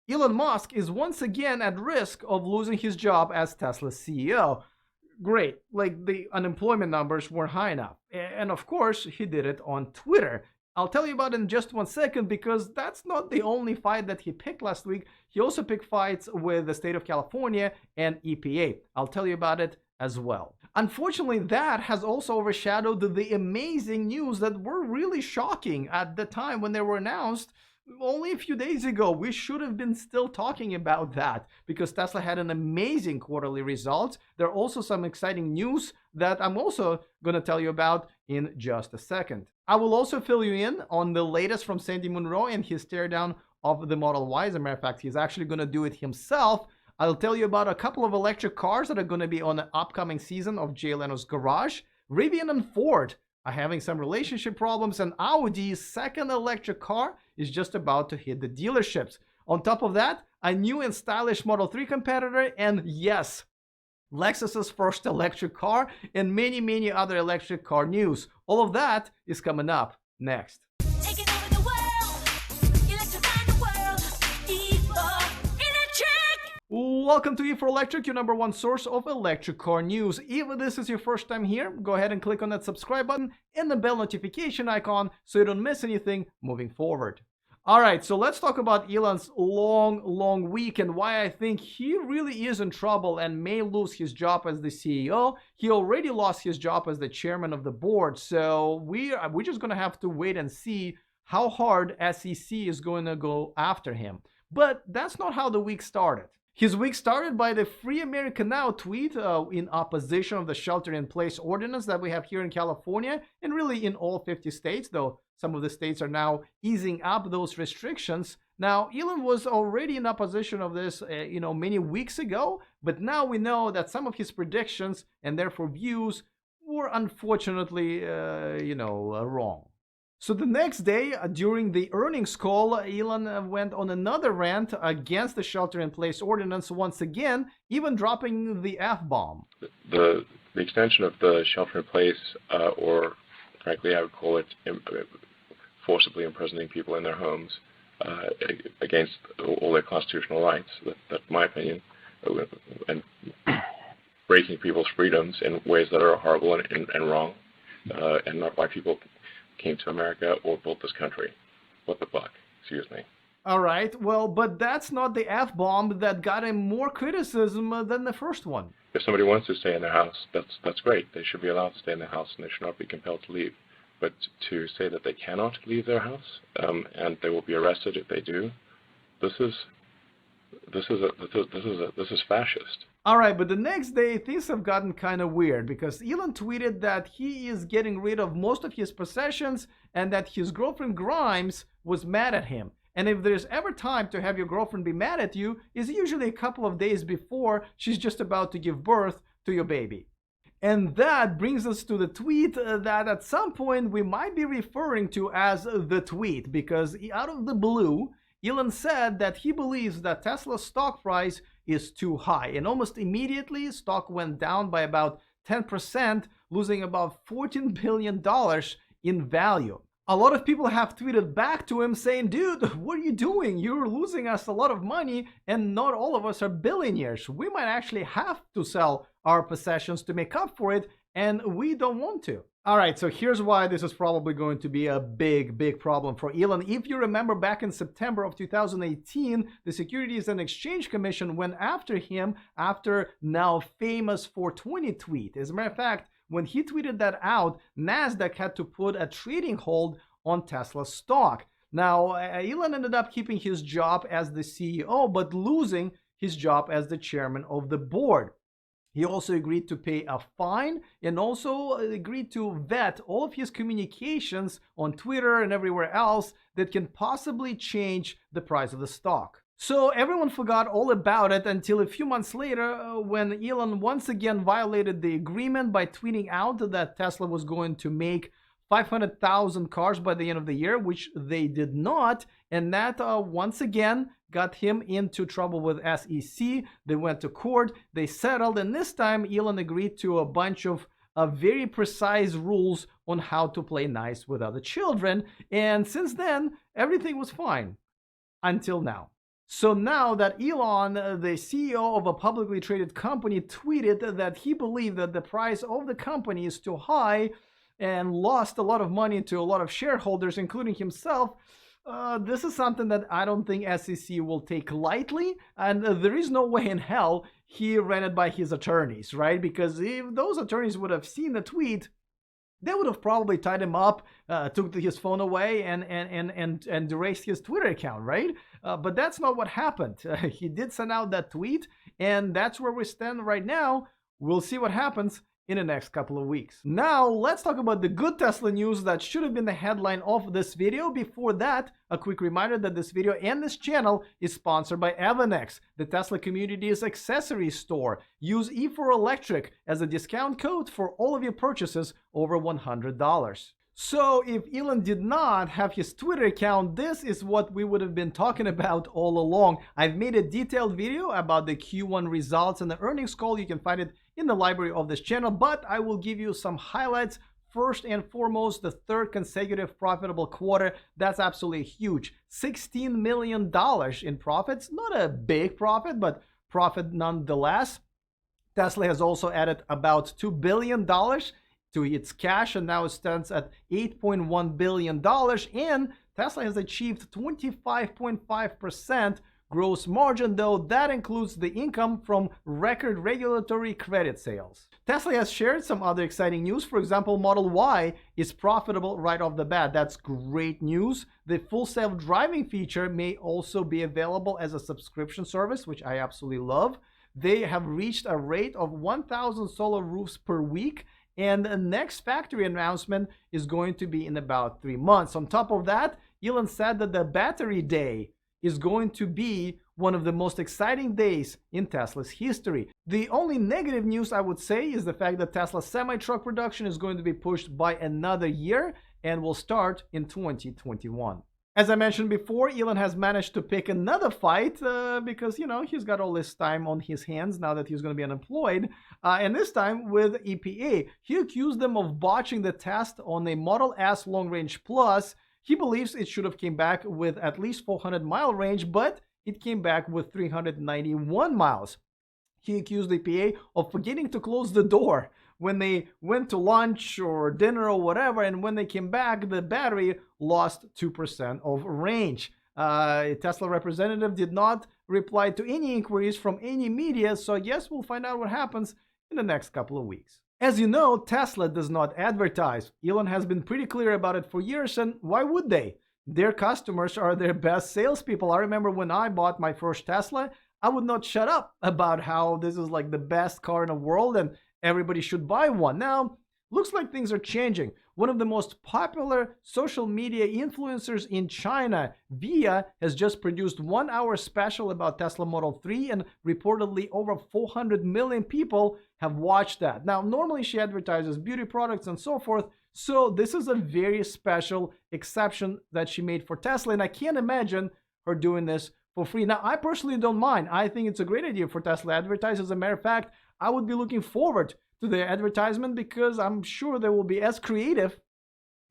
Elon Musk is once again at risk of losing his job as Tesla's CEO. Great, like the unemployment numbers weren't high enough. And of course, he did it on Twitter. I'll tell you about it in just 1 second because that's not the only fight that he picked last week. He also picked fights with the state of California and EPA. I'll tell you about it as well. Unfortunately, that has also overshadowed the amazing news that were really shocking at the time when they were announced only a few days ago. We should have been still talking about that because Tesla had an amazing quarterly result. There are also some exciting news that I'm also going to tell you about in just a second. I will also fill you in on the latest from Sandy Munro and his teardown of the Model Y. As a matter of fact, he's actually going to do it himself. I'll tell you about a couple of electric cars that are going to be on the upcoming season of Jay Leno's Garage. Rivian and Ford are having some relationship problems, and Audi's second electric car is just about to hit the dealerships. On top of that, a new and stylish Model 3 competitor, and yes, Lexus's first electric car, and many other electric car news. All of that is coming up next. Welcome to E4Electric, your number one source of electric car news. If this is your first time here, go ahead and click on that subscribe button and the bell notification icon so you don't miss anything moving forward. All right, so let's talk about Elon's long week and why I think he really is in trouble and may lose his job as the CEO. He already lost his job as the chairman of the board, so we're just going to have to wait and see how hard SEC is going to go after him. But that's not how the week started. His week started by the Free America Now tweet in opposition of the shelter-in-place ordinance that we have here in California and really in all 50 states, though some of the states are now easing up those restrictions. Now, Elon was already in opposition of this, many weeks ago, but now we know that some of his predictions and therefore views were unfortunately, wrong. So the next day, during the earnings call, Elon went on another rant against the shelter-in-place ordinance once again, even dropping the F-bomb. The extension of the shelter-in-place, or frankly, I would call it forcibly imprisoning people in their homes against all their constitutional rights, that's my opinion, and breaking people's freedoms in ways that are horrible and wrong, and not why people came to America or built this country. What the fuck? Excuse me. All right, well, but that's not the F-bomb that got him more criticism than the first one. If somebody wants to stay in their house, that's great. They should be allowed to stay in their house and they should not be compelled to leave. But to say that they cannot leave their house and they will be arrested if they do, this is fascist. All right, but the next day things have gotten kind of weird because Elon tweeted that he is getting rid of most of his possessions and that his girlfriend Grimes was mad at him. And if there's ever time to have your girlfriend be mad at you, is usually a couple of days before she's just about to give birth to your baby. And that brings us to the tweet that at some point we might be referring to as the tweet, because out of the blue, Elon said that he believes that Tesla's stock price is too high, and almost immediately stock went down by about 10%, losing about $14 billion in value. A lot of people have tweeted back to him saying, dude, what are you doing? You're losing us a lot of money and not all of us are billionaires. We might actually have to sell our possessions to make up for it, and we don't want to. All right, so here's why this is probably going to be a big problem for Elon. If you remember back in September of 2018, the Securities and Exchange Commission went after him after now famous 420 tweet. As a matter of fact, when he tweeted that out, NASDAQ had to put a trading hold on Tesla stock. Now, Elon ended up keeping his job as the CEO, but losing his job as the chairman of the board. He also agreed to pay a fine and also agreed to vet all of his communications on Twitter and everywhere else that can possibly change the price of the stock. So everyone forgot all about it until a few months later when Elon once again violated the agreement by tweeting out that Tesla was going to make 500,000 cars by the end of the year, which they did not. And that once again got him into trouble with SEC. They went to court, they settled, and this time Elon agreed to a bunch of very precise rules on how to play nice with other children. And since then, everything was fine until now. So now that Elon, the CEO of a publicly traded company, tweeted that he believed that the price of the company is too high and lost a lot of money to a lot of shareholders, including himself, this is something that I don't think SEC will take lightly, and there is no way in hell he ran it by his attorneys, right? Because if those attorneys would have seen the tweet, they would have probably tied him up, took his phone away, and erased his Twitter account, right? But that's not what happened. He did send out that tweet, and that's where we stand right now. We'll see what happens in the next couple of weeks. Now, let's talk about the good Tesla news that should have been the headline of this video. Before that, a quick reminder that this video and this channel is sponsored by Avanex, the Tesla community's accessory store. Use E4Electric as a discount code for all of your purchases over $100. So if Elon did not have his Twitter account, this is what we would have been talking about all along. I've made a detailed video about the Q1 results and the earnings call. You can find it in the library of this channel, but I will give you some highlights. First and foremost, the third consecutive profitable quarter. That's absolutely huge. $16 million in profits. Not a big profit, but profit nonetheless. Tesla has also added about $2 billion to its cash, and now it stands at $8.1 billion, and Tesla has achieved 25.5% gross margin, though that includes the income from record regulatory credit sales. Tesla has shared some other exciting news. For example, Model Y is profitable right off the bat. That's great news. The full self-driving feature may also be available as a subscription service, which I absolutely love. They have reached a rate of 1,000 solar roofs per week, and the next factory announcement is going to be in about 3 months. On top of that, Elon said that the battery day is going to be one of the most exciting days in Tesla's history. The only negative news I would say is the fact that Tesla's semi-truck production is going to be pushed by another year and will start in 2021. As I mentioned before, Elon has managed to pick another fight because, you know, he's got all this time on his hands now that he's going to be unemployed. And this time with EPA. He accused them of botching the test on a Model S Long Range Plus. He believes it should have came back with at least 400-mile range, but it came back with 391 miles. He accused EPA of forgetting to close the door when they went to lunch or dinner or whatever, and when they came back, the battery lost 2% of range. A Tesla representative did not reply to any inquiries from any media, so I guess we'll find out what happens in the next couple of weeks. As you know, Tesla does not advertise. Elon has been pretty clear about it for years, and why would they? Their customers are their best salespeople. I remember when I bought my first Tesla, I would not shut up about how this is like the best car in the world and everybody should buy one. Now, looks like things are changing. One of the most popular social media influencers in China, Via, has just produced 1-hour special about Tesla Model 3, and reportedly over 400 million people have watched that. Now, normally she advertises beauty products and so forth, so this is a very special exception that she made for Tesla, and I can't imagine her doing this for free. Now, I personally don't mind. I think it's a great idea for Tesla to advertise. As a matter of fact, I would be looking forward to their advertisement because I'm sure they will be as creative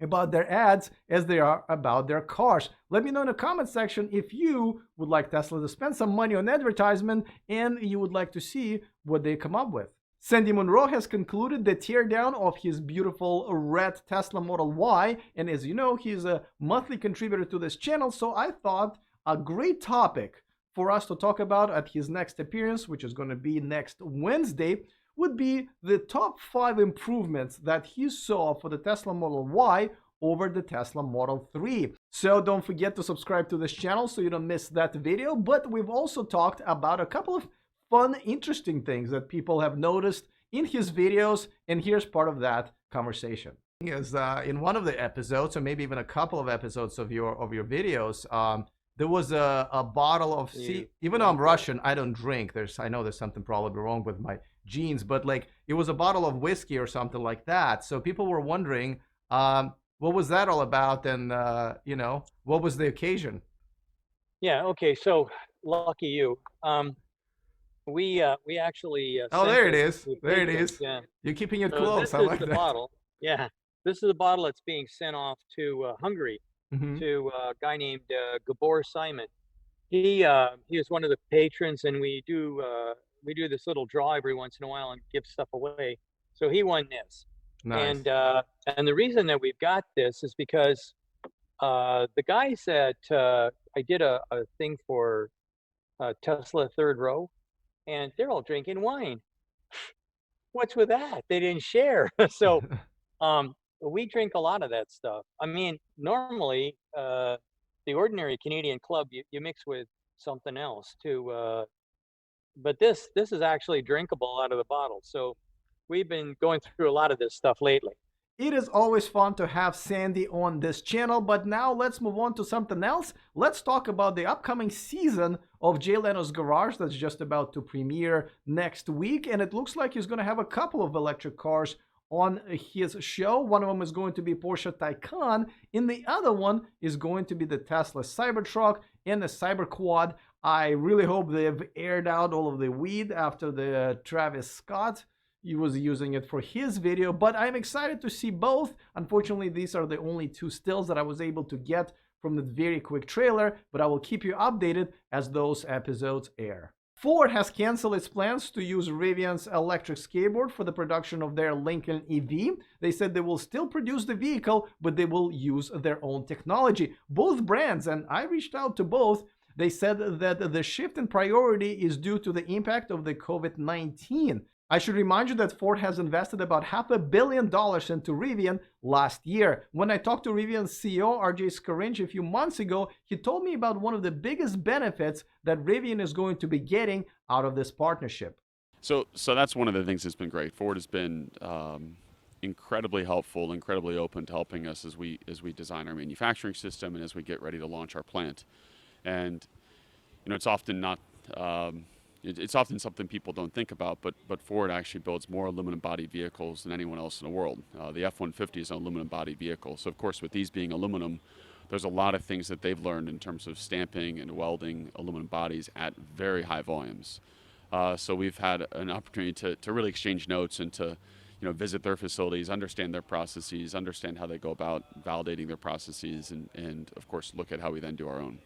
about their ads as they are about their cars. Let me know in the comment section if you would like Tesla to spend some money on advertisement and you would like to see what they come up with. Sandy Munro has concluded the teardown of his beautiful red Tesla Model Y, and as you know, he's a monthly contributor to this channel, so I thought a great topic for us to talk about at his next appearance, which is going to be next Wednesday, would be the top 5 improvements that he saw for the Tesla Model Y over the Tesla Model 3. So don't forget to subscribe to this channel so you don't miss that video. But we've also talked about a couple of fun, interesting things that people have noticed in his videos, and here's part of that conversation. Is in one of the episodes, or maybe even a couple of episodes of your videos, there was a bottle of even though I'm Russian, I don't drink. I know there's something probably wrong with my genes, but like it was a bottle of whiskey or something like that. So people were wondering, what was that all about, and you know, what was the occasion? Yeah. Okay. So lucky you. We actually. Oh, there it is. There it is. Yeah. You're keeping it So close. this I is like the that. bottle. Yeah. This is the bottle that's being sent off to Hungary Mm-hmm. to a guy named Gabor Simon. He was one of the patrons, and we do this little draw every once in a while and give stuff away. So he won this, Nice. and the reason that we've got this is because the guys that I did a thing for Tesla Third Row, and they're all drinking wine. What's with that? They didn't share. So we drink a lot of that stuff. I mean, normally the ordinary Canadian club, you mix with something else too. But this is actually drinkable out of the bottle. So we've been going through a lot of this stuff lately. It is always fun to have Sandy on this channel, but now let's move on to something else. Let's talk about the upcoming season of Jay Leno's Garage that's just about to premiere next week, and it looks like he's going to have a couple of electric cars on his show. One of them is going to be Porsche Taycan, and the other one is going to be the Tesla Cybertruck and the Cyberquad. I really hope they've aired out all of the weed after the Travis Scott. He was using it for his video, but I'm excited to see both. Unfortunately, these are the only two stills that I was able to get from the very quick trailer, but I will keep you updated as those episodes air. Ford has canceled its plans to use Rivian's electric skateboard for the production of their Lincoln EV. They said they will still produce the vehicle, but they will use their own technology. Both brands, and I reached out to both, they said that the shift in priority is due to the impact of the COVID-19. I should remind you that Ford has invested about $500 million into Rivian last year. When I talked to Rivian's CEO, RJ Scarinci, a few months ago, he told me about one of the biggest benefits that Rivian is going to be getting out of this partnership. So that's one of the things that's been great. Ford has been incredibly helpful, incredibly open to helping us as we design our manufacturing system and as we get ready to launch our plant. And it's often not. It's often something people don't think about, but Ford actually builds more aluminum body vehicles than anyone else in the world. The F-150 is an aluminum body vehicle. So of course, with these being aluminum, there's a lot of things that they've learned in terms of stamping and welding aluminum bodies at very high volumes. So we've had an opportunity to really exchange notes and to visit their facilities, understand their processes, understand how they go about validating their processes, and of course, look at how we then do our own.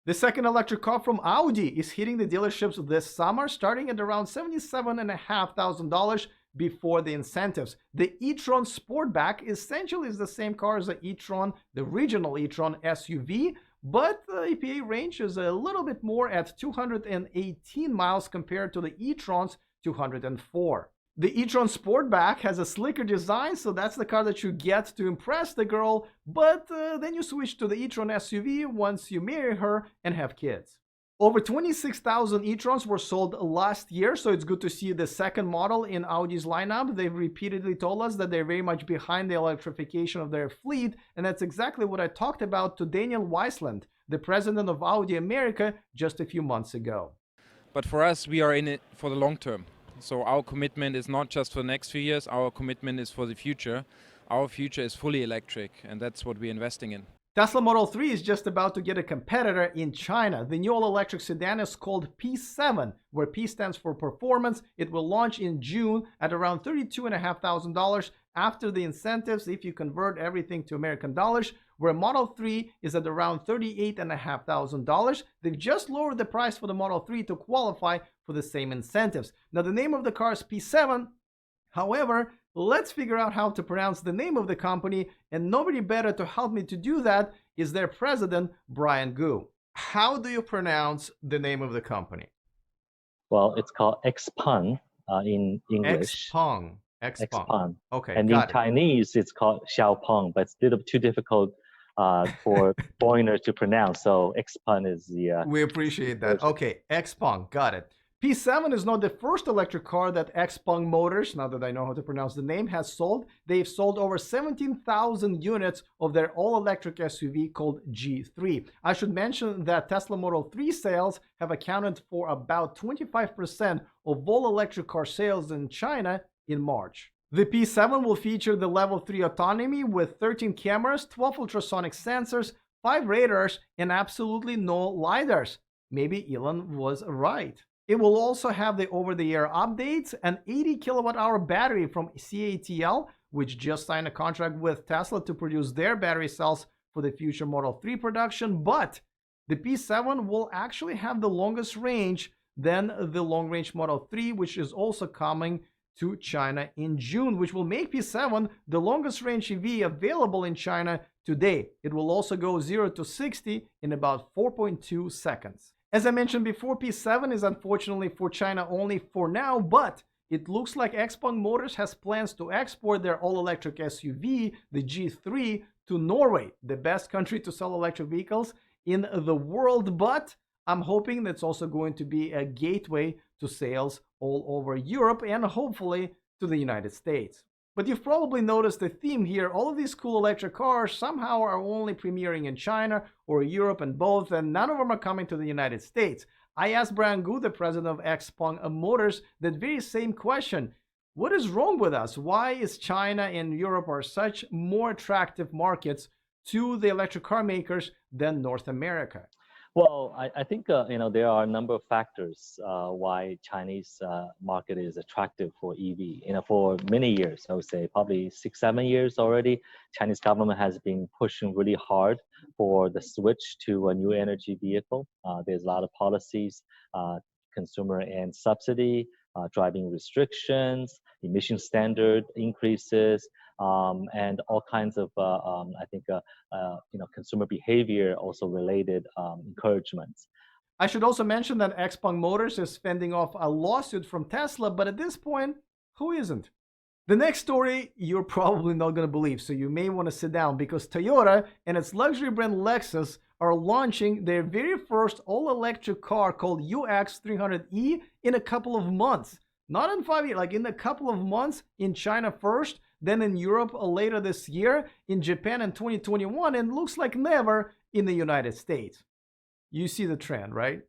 The second electric car from Audi is hitting the dealerships this summer, starting at around $77,500 before the incentives. The e-tron Sportback essentially is the same car as the e-tron, the regional e-tron SUV, but the EPA range is a little bit more at 218 miles compared to the e-tron's 204. The e-tron Sportback has a slicker design, so that's the car that you get to impress the girl, but then you switch to the e-tron SUV once you marry her and have kids. Over 26,000 e-trons were sold last year, so it's good to see the second model in Audi's lineup. They've repeatedly told us that they're very much behind the electrification of their fleet, and that's exactly what I talked about to Daniel Weisland, the president of Audi America, just a few months ago. But for us, we are in it for the long term. So our commitment is not just for the next few years, our commitment is for the future. Our future is fully electric, and that's what we're investing in. Tesla Model 3 is just about to get a competitor in China. The new all-electric sedan is called P7, where P stands for performance. It will launch in June at around $32,500 after the incentives if you convert everything to American dollars, where Model 3 is at around $38,500. They've just lowered the price for the Model 3 to qualify for the same incentives. Now, the name of the car is P7. However, let's figure out how to pronounce the name of the company, and nobody better to help me to do that is their president, Brian Gu. How do you pronounce the name of the company? Well, it's called XPeng in English. XPeng. Okay. And in Chinese, it's called Xiaopeng, but it's a little too difficult for foreigners to pronounce. So XPeng is the. We appreciate that. Okay, XPeng, got it. P7 is not the first electric car that XPeng Motors, now that I know how to pronounce the name, has sold. They've sold over 17,000 units of their all-electric SUV called G3. I should mention that Tesla Model 3 sales have accounted for about 25% of all electric car sales in China in March. The P7 will feature the Level 3 autonomy with 13 cameras, 12 ultrasonic sensors, 5 radars, and absolutely no LiDARs. Maybe Elon was right. It will also have the over-the-air updates, an 80 kilowatt-hour battery from CATL, which just signed a contract with Tesla to produce their battery cells for the future Model 3 production, but The P7 will actually have the longest range than the long-range Model 3, which is also coming to China in June, which will make P7 the longest range EV available in China today. It will also go 0 to 60 in about 4.2 seconds. As I mentioned before, P7 is unfortunately for China only for now, but it looks like XPeng Motors has plans to export their all-electric SUV, the G3, to Norway, the best country to sell electric vehicles in the world, but I'm hoping that's also going to be a gateway to sales all over Europe and hopefully to the United States. But you've probably noticed a theme here. All of these cool electric cars somehow are only premiering in China or Europe and both, and none of them are coming to the United States. I asked Brian Gu, the president of XPeng Motors, that very same question. What is wrong with us? Why is China and Europe are such more attractive markets to the electric car makers than North America? Well, I think there are a number of factors why Chinese market is attractive for EV. For many years, I would say probably 6-7 years already, Chinese government has been pushing really hard for the switch to a new energy vehicle. There's a lot of policies, consumer and subsidy, driving restrictions, emission standard increases, and all kinds of consumer behavior also related encouragements. I should also mention that XPeng Motors is fending off a lawsuit from Tesla, but at this point, who isn't? The next story you're probably not going to believe, so you may want to sit down, because Toyota and its luxury brand Lexus are launching their very first all-electric car called UX300E in a couple of months. Not in 5 years, like in a couple of months, in China first, then in Europe later this year, in Japan in 2021, and looks like never in the United States. You see the trend, right?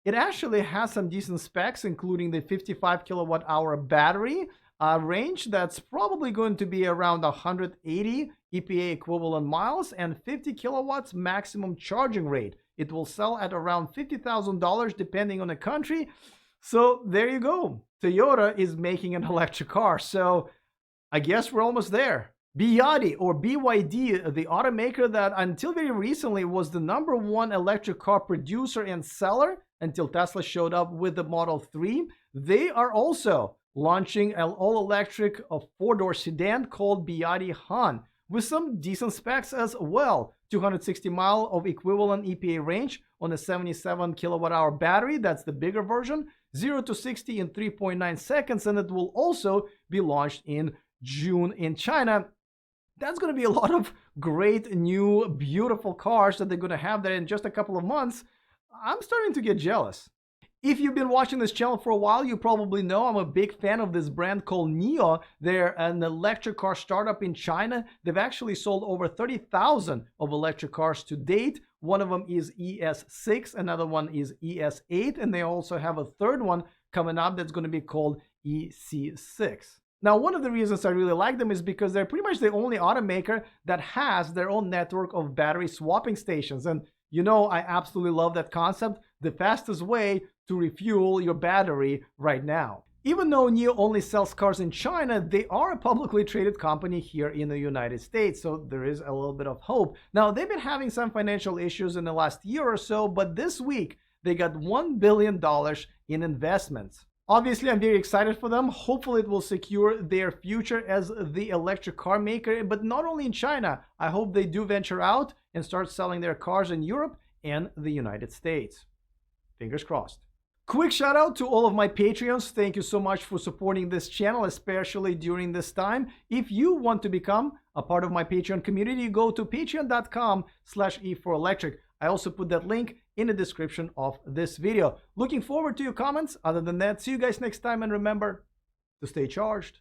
It actually has some decent specs, including the 55 kilowatt hour battery range that's probably going to be around 180 EPA equivalent miles and 50 kilowatts maximum charging rate. It will sell at around $50,000 depending on the country. So there you go. Toyota is making an electric car. So I guess we're almost there. Audi or BYD, the automaker that until very recently was the #1 electric car producer and seller until Tesla showed up with the Model 3, they are also launching an all-electric 4-door sedan called BYD Han with some decent specs as well. 260 mile of equivalent EPA range on a 77 kilowatt hour battery. That's the bigger version. 0 to 60 in 3.9 seconds, and it will also be launched in June in China. That's going to be a lot of great new beautiful cars that they're going to have there in just a couple of months. I'm starting to get jealous. If you've been watching this channel for a while, you probably know I'm a big fan of this brand called NIO. They're an electric car startup in China. They've actually sold over 30,000 of electric cars to date. One of them is ES6, another one is ES8, and they also have a third one coming up that's going to be called EC6. Now, one of the reasons I really like them is because they're pretty much the only automaker that has their own network of battery swapping stations. And you know, I absolutely love that concept. The fastest way to refuel your battery right now. Even though NIO only sells cars in China, they are a publicly traded company here in the United States, so there is a little bit of hope. Now, they've been having some financial issues in the last year or so, but this week they got $1 billion in investments. Obviously, I'm very excited for them. Hopefully, it will secure their future as the electric car maker, but not only in China. I hope they do venture out and start selling their cars in Europe and the United States. Fingers crossed. Quick shout out to all of my Patreons. Thank you so much for supporting this channel, especially during this time. If you want to become a part of my Patreon community, go to patreon.com/E4Electric. I also put that link in the description of this video. Looking forward to your comments. Other than that, see you guys next time, and remember to stay charged.